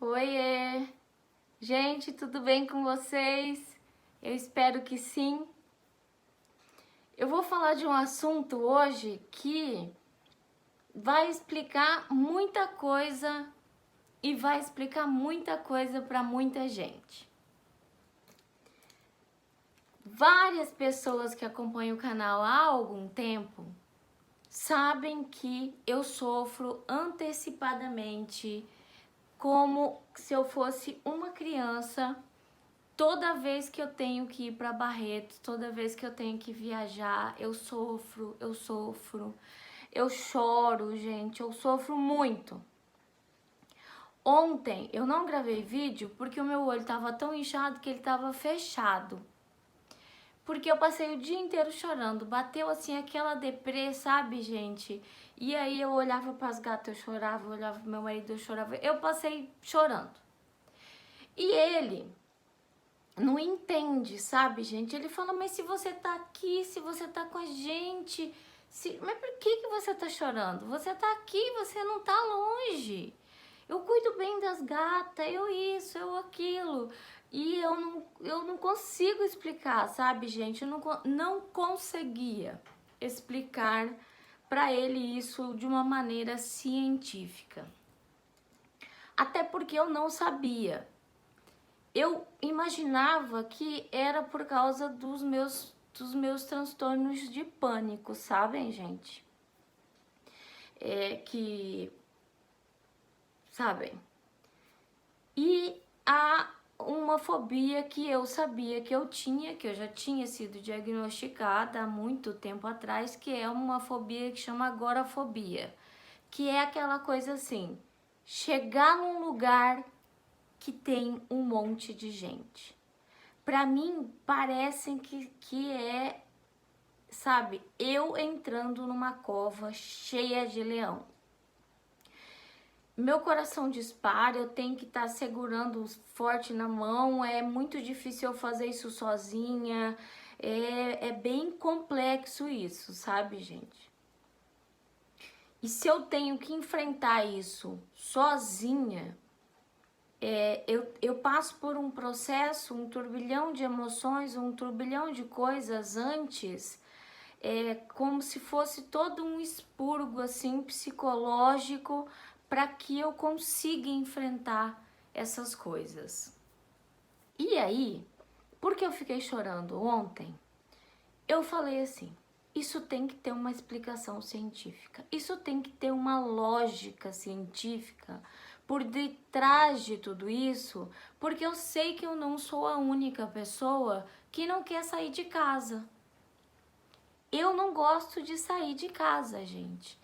Oiê! Gente, tudo bem com vocês? Eu espero que sim. Eu vou falar de um assunto hoje que vai explicar muita coisa e vai explicar muita coisa para muita gente. Várias pessoas que acompanham o canal há algum tempo sabem que eu sofro antecipadamente como se eu fosse uma criança. Toda vez que eu tenho que ir para Barretos, toda vez que eu tenho que viajar, eu sofro, eu choro, gente, eu sofro muito. Ontem eu não gravei vídeo porque o meu olho tava tão inchado que ele tava fechado. Porque eu passei o dia inteiro chorando, bateu assim aquela deprê, sabe, gente? E aí eu olhava para as gatas, eu chorava, eu olhava pro meu marido, eu chorava, eu passei chorando. E ele não entende, sabe, gente? Ele fala, mas se você tá aqui, se você tá com a gente, mas por que você tá chorando? Você tá aqui, você não tá longe. Eu cuido bem das gatas, eu isso, eu aquilo. E eu não consigo explicar, sabe, gente? Eu não conseguia explicar pra ele isso de uma maneira científica. Até porque eu não sabia. Eu imaginava que era por causa dos meus transtornos de pânico, sabem, gente? Sabem? E há uma fobia que eu sabia que eu tinha, que eu já tinha sido diagnosticada há muito tempo atrás, que é uma fobia que chama agorafobia, que é aquela coisa assim, chegar num lugar que tem um monte de gente. Pra mim, parecem que é, sabe, eu entrando numa cova cheia de leão. Meu coração dispara, eu tenho que estar segurando forte na mão, é muito difícil eu fazer isso sozinha, é bem complexo isso, sabe, gente? E se eu tenho que enfrentar isso sozinha, eu passo por um processo, um turbilhão de emoções, um turbilhão de coisas antes, como se fosse todo um expurgo assim psicológico para que eu consiga enfrentar essas coisas. E aí, porque eu fiquei chorando ontem, eu falei assim, isso tem que ter uma explicação científica, isso tem que ter uma lógica científica por detrás de tudo isso, porque eu sei que eu não sou a única pessoa que não quer sair de casa. Eu não gosto de sair de casa, gente.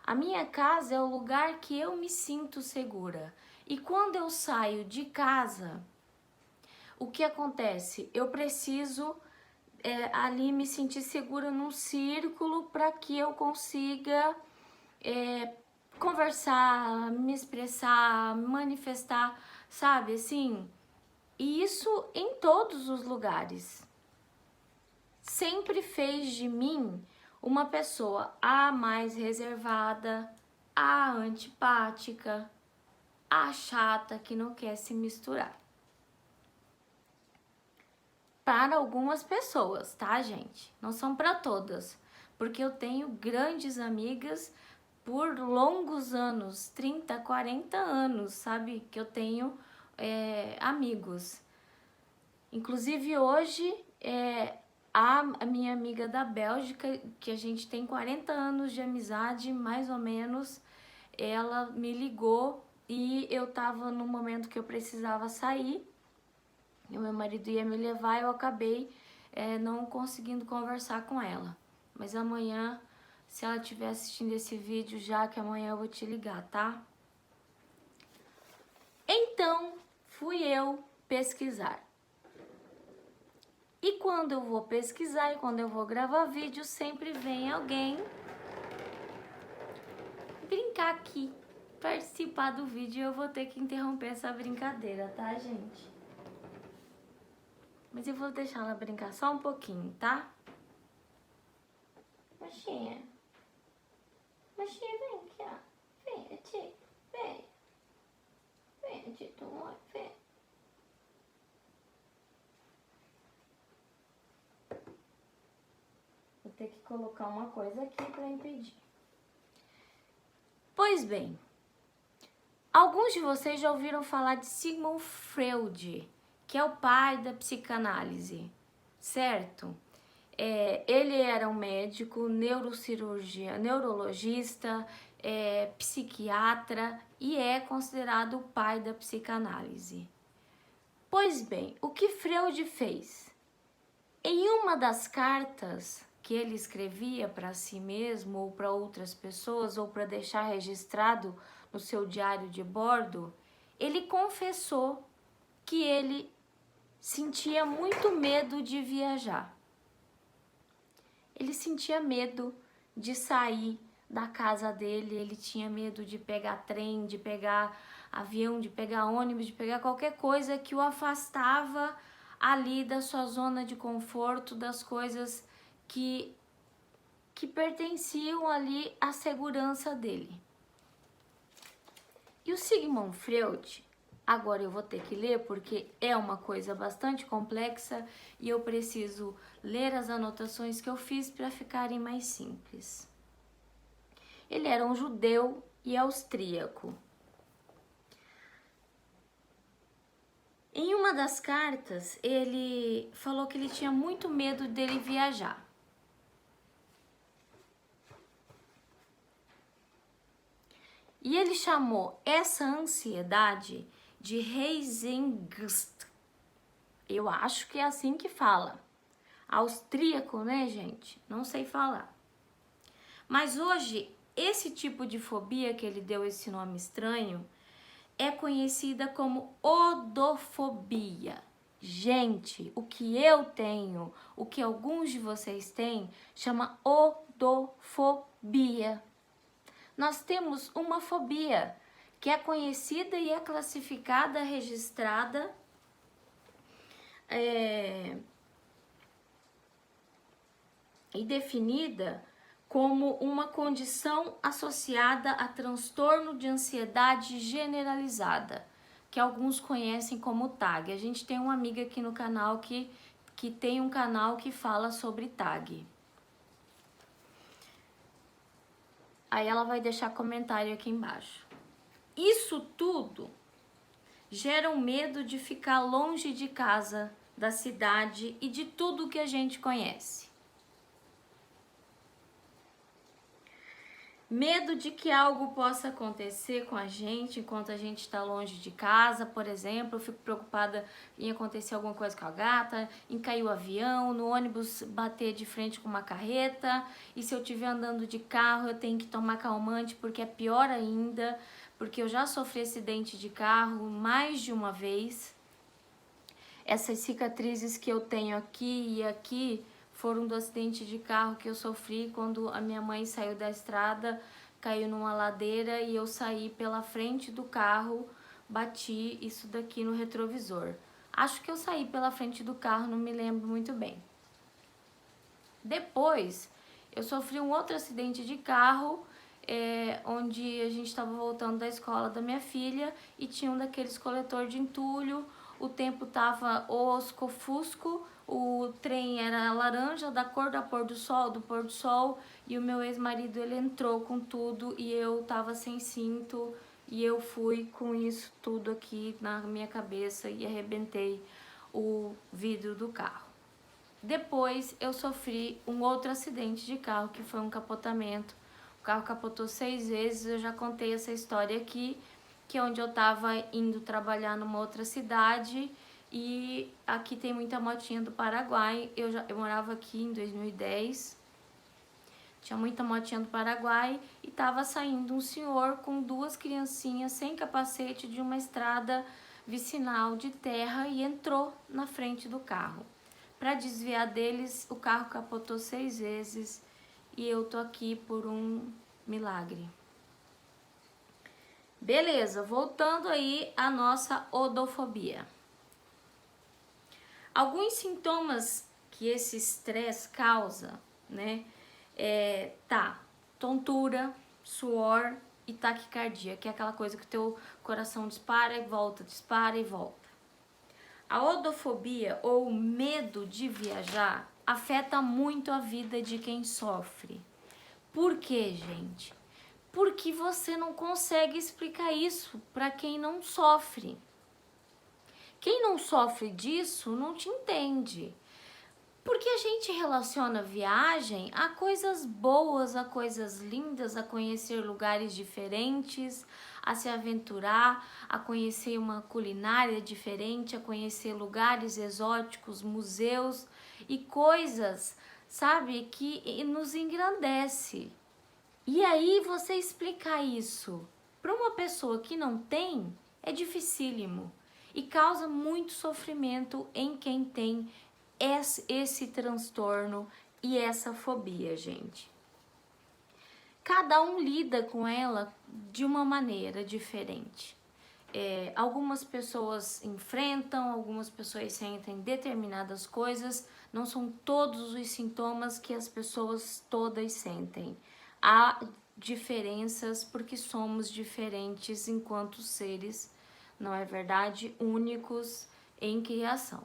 A minha casa é o lugar que eu me sinto segura. E quando eu saio de casa, o que acontece? Eu preciso ali me sentir segura num círculo para que eu consiga conversar, me expressar, manifestar, sabe, assim? E isso em todos os lugares. Sempre fez de mim uma pessoa a mais reservada, a antipática, a chata que não quer se misturar. Para algumas pessoas, tá, gente? Não são para todas, porque eu tenho grandes amigas por longos anos, 30, 40 anos, sabe? Que eu tenho amigos. Inclusive hoje, a minha amiga da Bélgica, que a gente tem 40 anos de amizade, mais ou menos, ela me ligou e eu tava no momento que eu precisava sair, e o meu marido ia me levar, eu acabei não conseguindo conversar com ela. Mas amanhã, se ela estiver assistindo esse vídeo, já que amanhã eu vou te ligar, tá? Então, fui eu pesquisar. E quando eu vou pesquisar e quando eu vou gravar vídeo, sempre vem alguém brincar aqui, participar do vídeo, e eu vou ter que interromper essa brincadeira, tá, gente? Mas eu vou deixar ela brincar só um pouquinho, tá? Machinha. Machinha, vem aqui, ó. Vem, tia. Vem. frente, tu vai ver. Vou ter que colocar uma coisa aqui para impedir. Pois bem, alguns de vocês já ouviram falar de Sigmund Freud, que é o pai da psicanálise, certo? Ele era um médico, neurologista, psiquiatra e é considerado o pai da psicanálise. Pois bem, o que Freud fez? Em uma das cartas que ele escrevia para si mesmo ou para outras pessoas ou para deixar registrado no seu diário de bordo, ele confessou que ele sentia muito medo de viajar. Ele sentia medo de sair da casa dele, ele tinha medo de pegar trem, de pegar avião, de pegar ônibus, de pegar qualquer coisa que o afastava ali da sua zona de conforto, das coisas que pertenciam ali à segurança dele. E o Sigmund Freud, agora eu vou ter que ler porque é uma coisa bastante complexa e eu preciso ler as anotações que eu fiz para ficarem mais simples. Ele era um judeu e austríaco. Em uma das cartas, ele falou que ele tinha muito medo dele viajar. E ele chamou essa ansiedade de Heimangst. Eu acho que é assim que fala. Austríaco, né, gente? Não sei falar. Mas hoje, esse tipo de fobia que ele deu esse nome estranho é conhecida como odofobia. Gente, o que eu tenho, o que alguns de vocês têm, chama odofobia. Nós temos uma fobia que é conhecida e é classificada, registrada e definida como uma condição associada a transtorno de ansiedade generalizada, que alguns conhecem como TAG. A gente tem uma amiga aqui no canal que tem um canal que fala sobre TAG. Aí ela vai deixar comentário aqui embaixo. Isso tudo gera um medo de ficar longe de casa, da cidade e de tudo que a gente conhece. Medo de que algo possa acontecer com a gente enquanto a gente está longe de casa, por exemplo. Eu fico preocupada em acontecer alguma coisa com a gata, em cair o avião, no ônibus bater de frente com uma carreta. E se eu estiver andando de carro, eu tenho que tomar calmante porque é pior ainda, porque eu já sofri acidente de carro mais de uma vez. Essas cicatrizes que eu tenho aqui e aqui foram do acidente de carro que eu sofri quando a minha mãe saiu da estrada, caiu numa ladeira e eu saí pela frente do carro, bati isso daqui no retrovisor. Acho que eu saí pela frente do carro, não me lembro muito bem. Depois, eu sofri um outro acidente de carro, onde a gente estava voltando da escola da minha filha e tinha um daqueles coletor de entulho. O tempo tava osco-fusco, o trem era laranja, da cor do pôr do sol, e o meu ex-marido, ele entrou com tudo e eu tava sem cinto e eu fui com isso tudo aqui na minha cabeça e arrebentei o vidro do carro. Depois eu sofri um outro acidente de carro, que foi um capotamento. O carro capotou 6 vezes, eu já contei essa história aqui, que é onde eu tava indo trabalhar numa outra cidade e aqui tem muita motinha do Paraguai. Eu morava aqui em 2010, tinha muita motinha do Paraguai e tava saindo um senhor com 2 criancinhas sem capacete de uma estrada vicinal de terra e entrou na frente do carro. Para desviar deles, o carro capotou 6 vezes e eu tô aqui por um milagre. Beleza, voltando aí à nossa odofobia. Alguns sintomas que esse estresse causa, né? Tontura, suor e taquicardia, que é aquela coisa que o teu coração dispara e volta, dispara e volta. A odofobia ou medo de viajar afeta muito a vida de quem sofre. Por quê, gente? Porque você não consegue explicar isso para quem não sofre. Quem não sofre disso não te entende. Porque a gente relaciona viagem a coisas boas, a coisas lindas, a conhecer lugares diferentes, a se aventurar, a conhecer uma culinária diferente, a conhecer lugares exóticos, museus e coisas, sabe, que nos engrandece. E aí você explicar isso para uma pessoa que não tem é dificílimo e causa muito sofrimento em quem tem esse transtorno e essa fobia, gente. Cada um lida com ela de uma maneira diferente. Algumas pessoas enfrentam, algumas pessoas sentem determinadas coisas, não são todos os sintomas que as pessoas todas sentem. Há diferenças porque somos diferentes enquanto seres, não é verdade? Únicos em criação.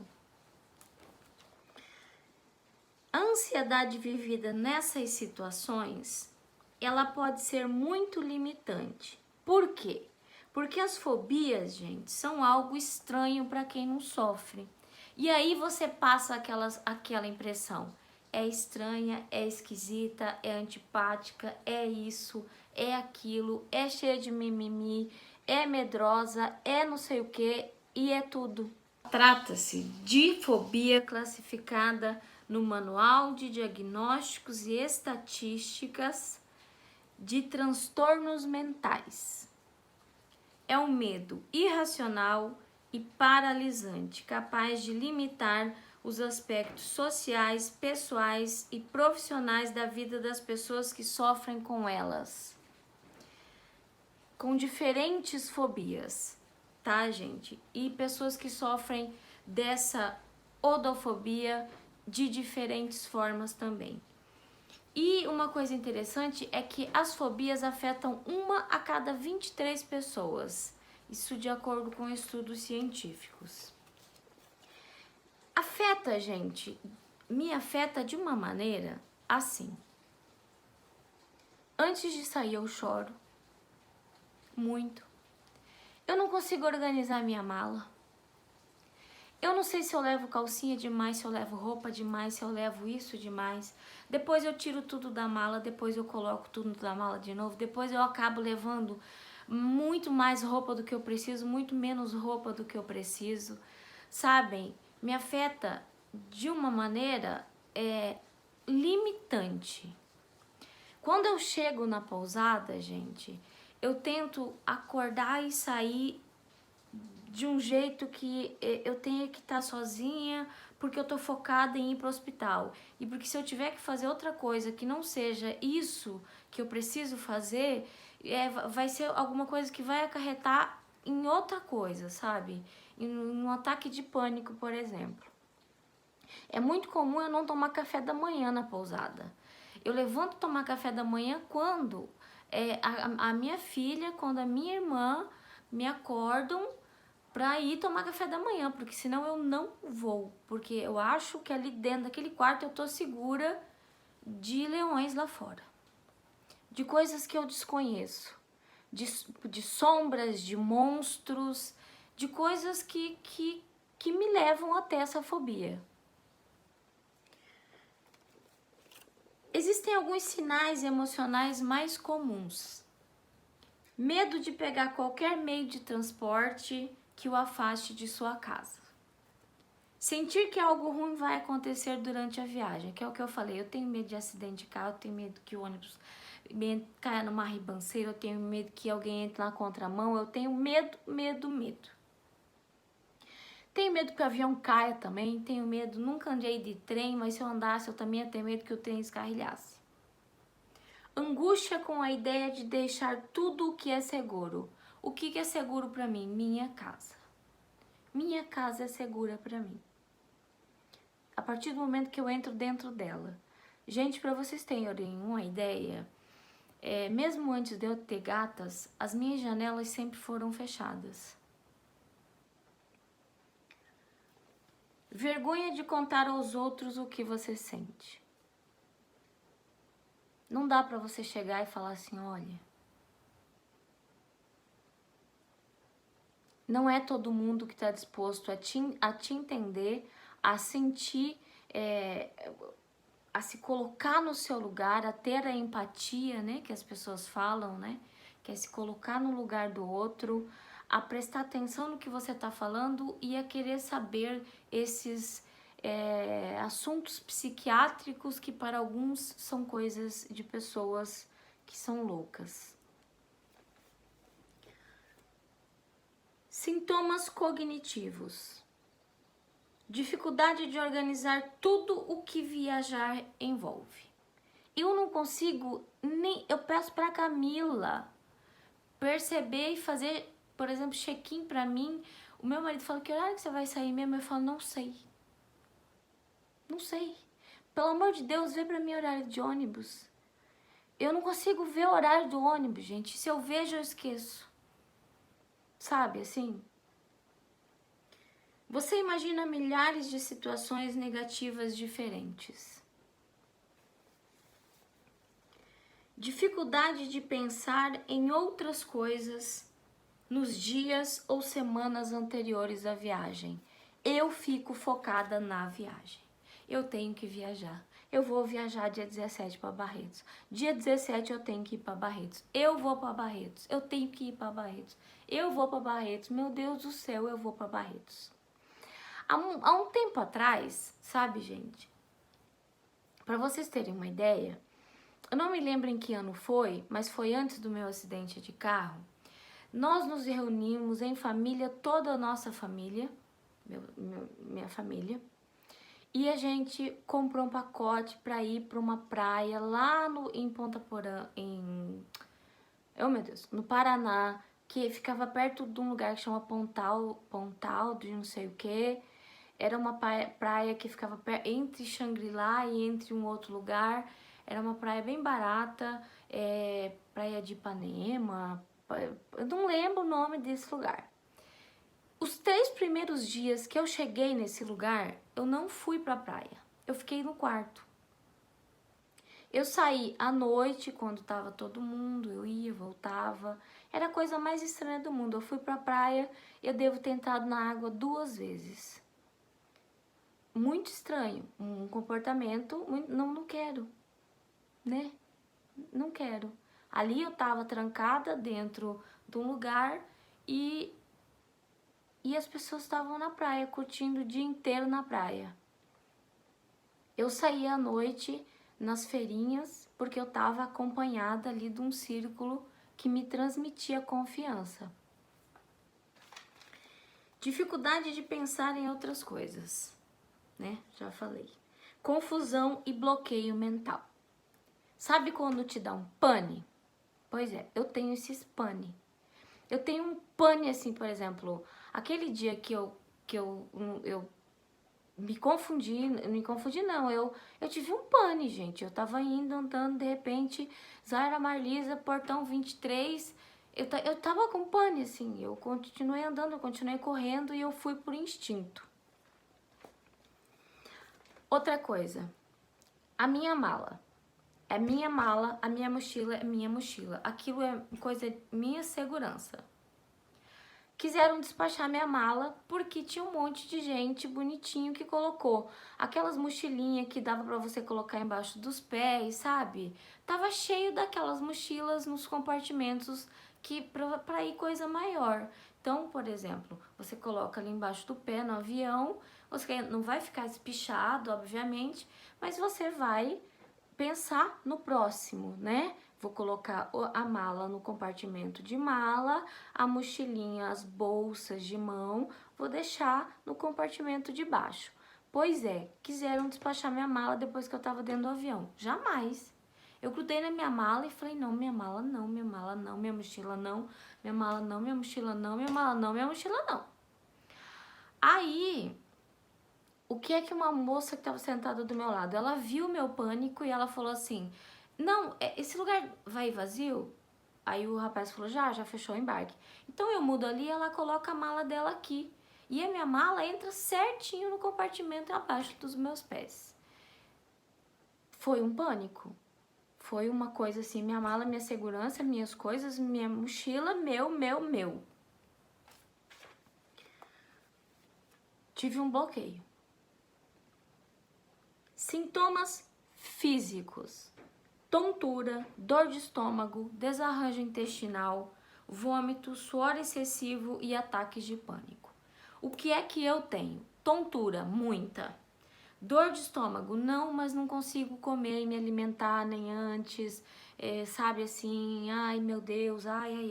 A ansiedade vivida nessas situações, ela pode ser muito limitante. Por quê? Porque as fobias, gente, são algo estranho para quem não sofre. E aí você passa aquela impressão. É estranha, é esquisita, é antipática, é isso, é aquilo, é cheia de mimimi, é medrosa, é não sei o que e é tudo. Trata-se de fobia classificada no Manual de Diagnósticos e Estatísticas de Transtornos Mentais. É um medo irracional e paralisante, capaz de limitar os aspectos sociais, pessoais e profissionais da vida das pessoas que sofrem com elas. Com diferentes fobias, tá, gente? E pessoas que sofrem dessa odofobia de diferentes formas também. E uma coisa interessante é que as fobias afetam 1 a cada 23 pessoas. Isso de acordo com estudos científicos. Afeta, gente, me afeta de uma maneira assim. Antes de sair eu choro. Muito. Eu não consigo organizar minha mala. Eu não sei se eu levo calcinha demais, se eu levo roupa demais, se eu levo isso demais. Depois eu tiro tudo da mala, depois eu coloco tudo da mala de novo. Depois eu acabo levando muito mais roupa do que eu preciso, muito menos roupa do que eu preciso. Sabem? Me afeta de uma maneira limitante. Quando eu chego na pousada, gente, eu tento acordar e sair de um jeito que eu tenha que estar sozinha, porque eu tô focada em ir pro hospital. E porque se eu tiver que fazer outra coisa que não seja isso que eu preciso fazer, vai ser alguma coisa que vai acarretar em outra coisa, sabe? Em um ataque de pânico, por exemplo. É muito comum eu não tomar café da manhã na pousada. Eu levanto tomar café da manhã quando a minha filha, quando a minha irmã me acordam pra ir tomar café da manhã, porque senão eu não vou, porque eu acho que ali dentro daquele quarto eu tô segura de leões lá fora, de coisas que eu desconheço, de sombras, de monstros, de coisas que me levam até essa fobia. Existem alguns sinais emocionais mais comuns. Medo de pegar qualquer meio de transporte que o afaste de sua casa. Sentir que algo ruim vai acontecer durante a viagem, que é o que eu falei. Eu tenho medo de acidente de carro, eu tenho medo que o ônibus caia numa ribanceira, eu tenho medo que alguém entre na contramão, eu tenho medo. Tenho medo que o avião caia também, tenho medo, nunca andei de trem, mas se eu andasse eu também ia ter medo que o trem escarrilhasse. Angústia com a ideia de deixar tudo o que é seguro. O que é seguro para mim? Minha casa. Minha casa é segura para mim. A partir do momento que eu entro dentro dela. Gente, para vocês terem uma ideia, mesmo antes de eu ter gatas, as minhas janelas sempre foram fechadas. Vergonha de contar aos outros o que você sente. Não dá pra você chegar e falar assim, olha, não é todo mundo que está disposto a te entender, a sentir, a se colocar no seu lugar, a ter a empatia, né, que as pessoas falam, né, que é se colocar no lugar do outro, a prestar atenção no que você está falando e a querer saber esses assuntos psiquiátricos que para alguns são coisas de pessoas que são loucas. Sintomas cognitivos. Dificuldade de organizar tudo o que viajar envolve. Eu não consigo nem... Eu peço pra Camila perceber e fazer, por exemplo, check-in pra mim. O meu marido fala, que horário que você vai sair mesmo? Eu falo, não sei. Não sei. Pelo amor de Deus, vê pra mim horário de ônibus. Eu não consigo ver o horário do ônibus, gente. Se eu vejo, eu esqueço. Sabe, assim? Você imagina milhares de situações negativas diferentes. Dificuldade de pensar em outras coisas nos dias ou semanas anteriores à viagem. Eu fico focada na viagem. Eu tenho que viajar. Eu vou viajar dia 17 para Barretos. Dia 17 eu tenho que ir para Barretos. Eu vou para Barretos. Eu tenho que ir para Barretos. Eu vou para Barretos. Meu Deus do céu, eu vou para Barretos. Há um tempo atrás, sabe, gente? Para vocês terem uma ideia, eu não me lembro em que ano foi, mas foi antes do meu acidente de carro. Nós nos reunimos em família, toda a nossa família, minha família, e a gente comprou um pacote para ir para uma praia lá em Ponta Porã, oh meu Deus, no Paraná, que ficava perto de um lugar que chama Pontal de não sei o que. Era uma praia que ficava entre Xangri-Lá e entre um outro lugar. Era uma praia bem barata, praia de Ipanema, eu não lembro o nome desse lugar. Os 3 primeiros dias que eu cheguei nesse lugar, eu não fui pra praia. Eu fiquei no quarto. Eu saí à noite, quando tava todo mundo, eu ia, voltava. Era a coisa mais estranha do mundo. Eu fui pra praia, eu devo ter entrado na água 2 vezes. Muito estranho, um comportamento, não quero, né? Não quero. Ali eu tava trancada dentro de um lugar e as pessoas estavam na praia, curtindo o dia inteiro na praia. Eu saía à noite nas feirinhas porque eu tava acompanhada ali de um círculo que me transmitia confiança. Dificuldade de pensar em outras coisas, né? Já falei. Confusão e bloqueio mental. Sabe quando te dá um pane? Pois é, eu tenho esses pane. Eu tenho um pane assim, por exemplo, aquele dia que eu me confundi não, eu tive um pane, gente. Eu tava indo, andando, de repente, Zaira Marlisa, portão 23, eu tava com pane, assim, eu continuei andando, eu continuei correndo e eu fui por instinto. Outra coisa, a minha mala. É minha mala, a minha mochila é minha mochila. Aquilo é coisa de minha segurança. Quiseram despachar minha mala porque tinha um monte de gente bonitinho que colocou aquelas mochilinhas que dava pra você colocar embaixo dos pés, sabe? Tava cheio daquelas mochilas nos compartimentos que pra ir coisa maior. Então, por exemplo, você coloca ali embaixo do pé no avião, você não vai ficar espichado, obviamente, mas você vai pensar no próximo, né? Vou colocar a mala no compartimento de mala, a mochilinha, as bolsas de mão, vou deixar no compartimento de baixo. Pois é, quiseram despachar minha mala depois que eu tava dentro do avião. Jamais. Eu grudei na minha mala e falei, não, minha mala não, minha mala não, minha mochila não, minha mala não, minha mochila não, minha mala não, minha mochila não. Aí, o que é que uma moça que estava sentada do meu lado, ela viu meu pânico e ela falou assim, não, esse lugar vai vazio? Aí o rapaz falou, já fechou o embarque. Então eu mudo ali, ela coloca a mala dela aqui. E a minha mala entra certinho no compartimento abaixo dos meus pés. Foi um pânico. Foi uma coisa assim, minha mala, minha segurança, minhas coisas, minha mochila, meu. Tive um bloqueio. Sintomas físicos: tontura, dor de estômago, desarranjo intestinal, vômito, suor excessivo e ataques de pânico. O que é que eu tenho? Tontura, muita. Dor de estômago, não, mas não consigo comer e me alimentar nem antes, sabe assim, ai meu Deus, ai.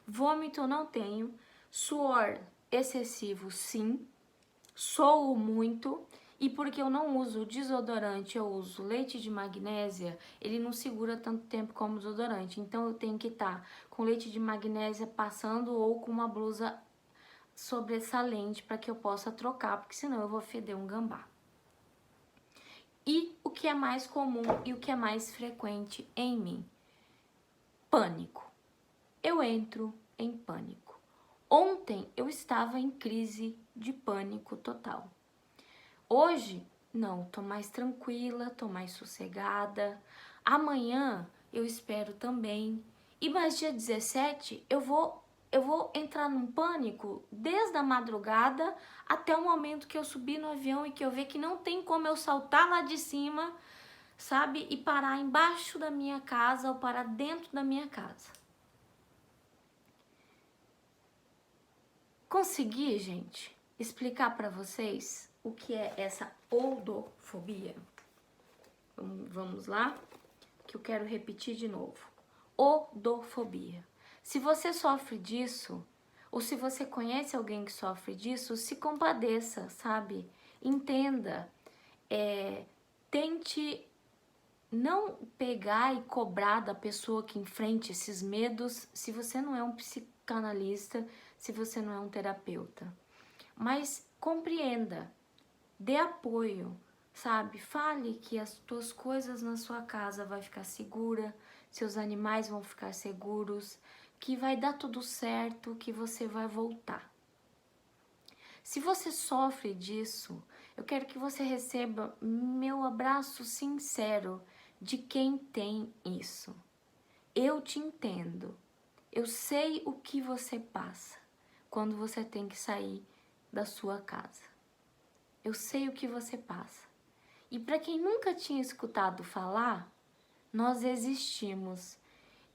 Vômito eu não tenho, suor excessivo, sim, soo muito, e porque eu não uso desodorante, eu uso leite de magnésia, ele não segura tanto tempo como o desodorante, então eu tenho que estar com leite de magnésia passando ou com uma blusa sobressalente para que eu possa trocar, porque senão eu vou feder um gambá. E o que é mais comum e o que é mais frequente em mim? Pânico. Eu entro em pânico. Ontem eu estava em crise de pânico total. Hoje, não, tô mais tranquila, tô mais sossegada. Amanhã eu espero também. E mais dia 17 eu vou entrar num pânico desde a madrugada até o momento que eu subir no avião e que eu ver que não tem como eu saltar lá de cima, sabe? E parar embaixo da minha casa ou parar dentro da minha casa. Consegui, gente, explicar para vocês o que é essa odofobia? Vamos lá, que eu quero repetir de novo. Odofobia. Se você sofre disso, ou se você conhece alguém que sofre disso, se compadeça, sabe? Entenda. Tente não pegar e cobrar da pessoa que enfrente esses medos se você não é um psicanalista, se você não é um terapeuta. Mas compreenda, dê apoio, sabe? Fale que as tuas coisas na sua casa vai ficar segura, seus animais vão ficar seguros, que vai dar tudo certo, que você vai voltar. Se você sofre disso, eu quero que você receba meu abraço sincero de quem tem isso. Eu te entendo. Eu sei o que você passa quando você tem que sair da sua casa. Eu sei o que você passa. E para quem nunca tinha escutado falar, nós existimos.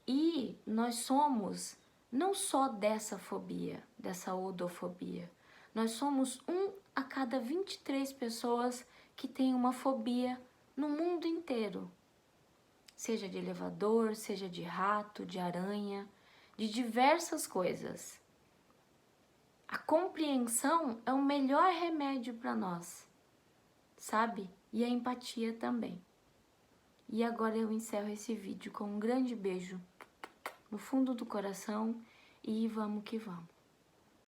E nós somos não só dessa fobia, dessa odofobia. Nós somos 1 a cada 23 pessoas que tem uma fobia no mundo inteiro. Seja de elevador, seja de rato, de aranha, de diversas coisas. A compreensão é o melhor remédio para nós, sabe? E a empatia também. E agora eu encerro esse vídeo com um grande beijo no fundo do coração e vamos que vamos.